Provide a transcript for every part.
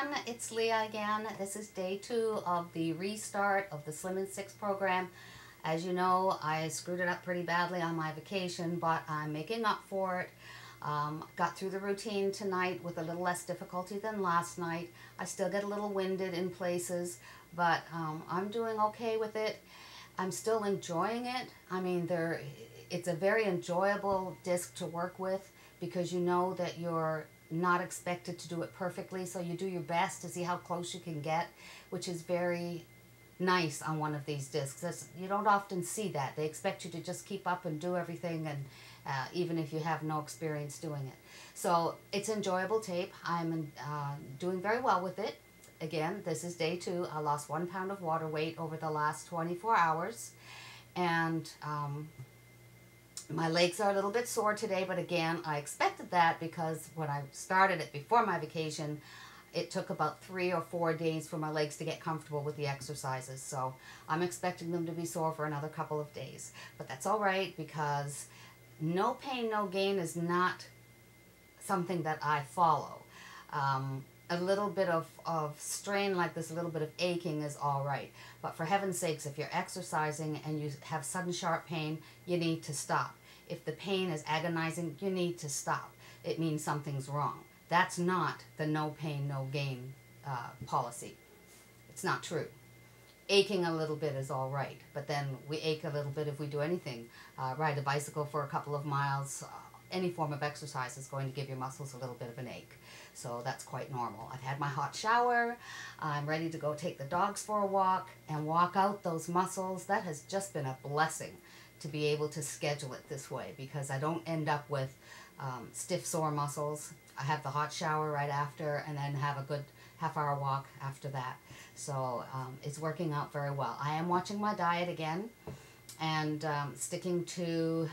everyone, it's Leah again. This is day 2 of the restart of the Slim and 6 program. As you know, I screwed it up pretty badly on my vacation, but I'm making up for it. Got through the routine tonight with a little less difficulty than last night. I still get a little winded in places, but I'm doing okay with it. I'm still enjoying it. I mean, it's a very enjoyable disc to work with because you know that you're not expected to do it perfectly, so you do your best to see how close you can get, which is very nice on one of these discs. You don't often see that. They expect you to just keep up and do everything, and even if you have no experience doing it. So it's enjoyable tape. I'm doing very well with it. Again, this is day 2. I lost 1 pound of water weight over the last 24 hours, and my legs are a little bit sore today, but again, I expected that because when I started it before my vacation, it took about 3 or 4 days for my legs to get comfortable with the exercises. So I'm expecting them to be sore for another couple of days. But that's all right, because no pain, no gain is not something that I follow. A little bit of strain like this, a little bit of aching is all right. But for heaven's sakes, if you're exercising and you have sudden sharp pain, you need to stop. If the pain is agonizing, you need to stop. It means something's wrong. That's not the no pain, no gain policy. It's not true. Aching a little bit is all right, but then we ache a little bit if we do anything. Ride a bicycle for a couple of miles, any form of exercise is going to give your muscles a little bit of an ache. So that's quite normal. I've had my hot shower. I'm ready to go take the dogs for a walk and walk out those muscles. That has just been a blessing to be able to schedule it this way, because I don't end up with stiff sore muscles. I have the hot shower right after and then have a good half-hour walk after that. So it's working out very well. I am watching my diet again and sticking to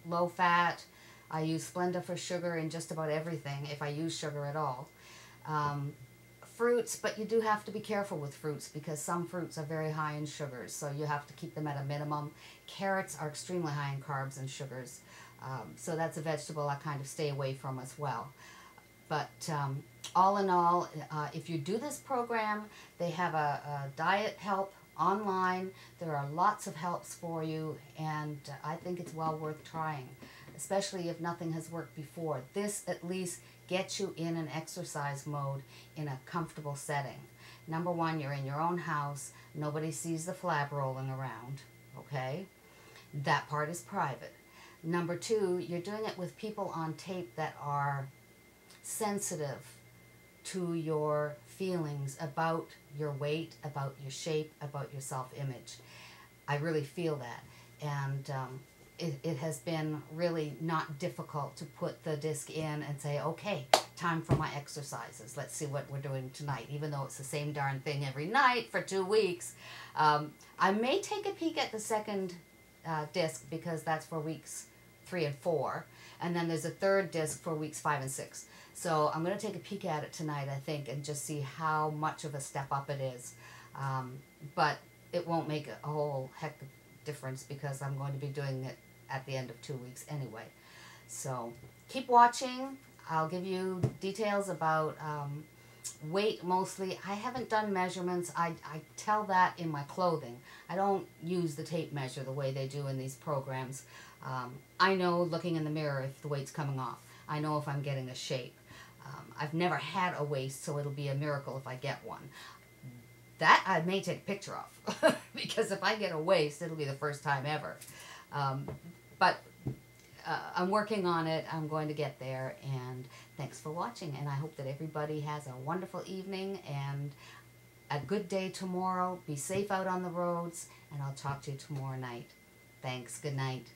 low fat. I use Splenda for sugar in just about everything, if I use sugar at all. Fruits, but you do have to be careful with fruits because some fruits are very high in sugars, so you have to keep them at a minimum. Carrots are extremely high in carbs and sugars, so that's a vegetable I kind of stay away from as well. But all in all, if you do this program, they have a diet help online. There are lots of helps for you, and I think it's well worth trying, especially if nothing has worked before. This at least gets you in an exercise mode in a comfortable setting. Number one, you're in your own house. Nobody sees the flab rolling around, okay? That part is private. Number two, you're doing it with people on tape that are sensitive to your feelings about your weight, about your shape, about your self-image. I really feel that. And it has been really not difficult to put the disc in and say, okay, time for my exercises. Let's see what we're doing tonight, even though it's the same darn thing every night for 2 weeks. I may take a peek at the second disc because that's for weeks 3 and 4. And then there's a third disc for weeks 5 and 6. So I'm going to take a peek at it tonight, I think, and just see how much of a step up it is. But it won't make a whole heck of difference because I'm going to be doing it at the end of 2 weeks anyway. So keep watching. I'll give you details about weight mostly. I haven't done measurements. I tell that in my clothing. I don't use the tape measure the way they do in these programs. I know looking in the mirror if the weight's coming off. I know if I'm getting a shape. I've never had a waist, so it'll be a miracle if I get one. That I may take a picture of because if I get a waist, it'll be the first time ever. But I'm working on it. I'm going to get there, and thanks for watching, and I hope that everybody has a wonderful evening and a good day tomorrow. Be safe out on the roads, and I'll talk to you tomorrow night. Thanks. Good night.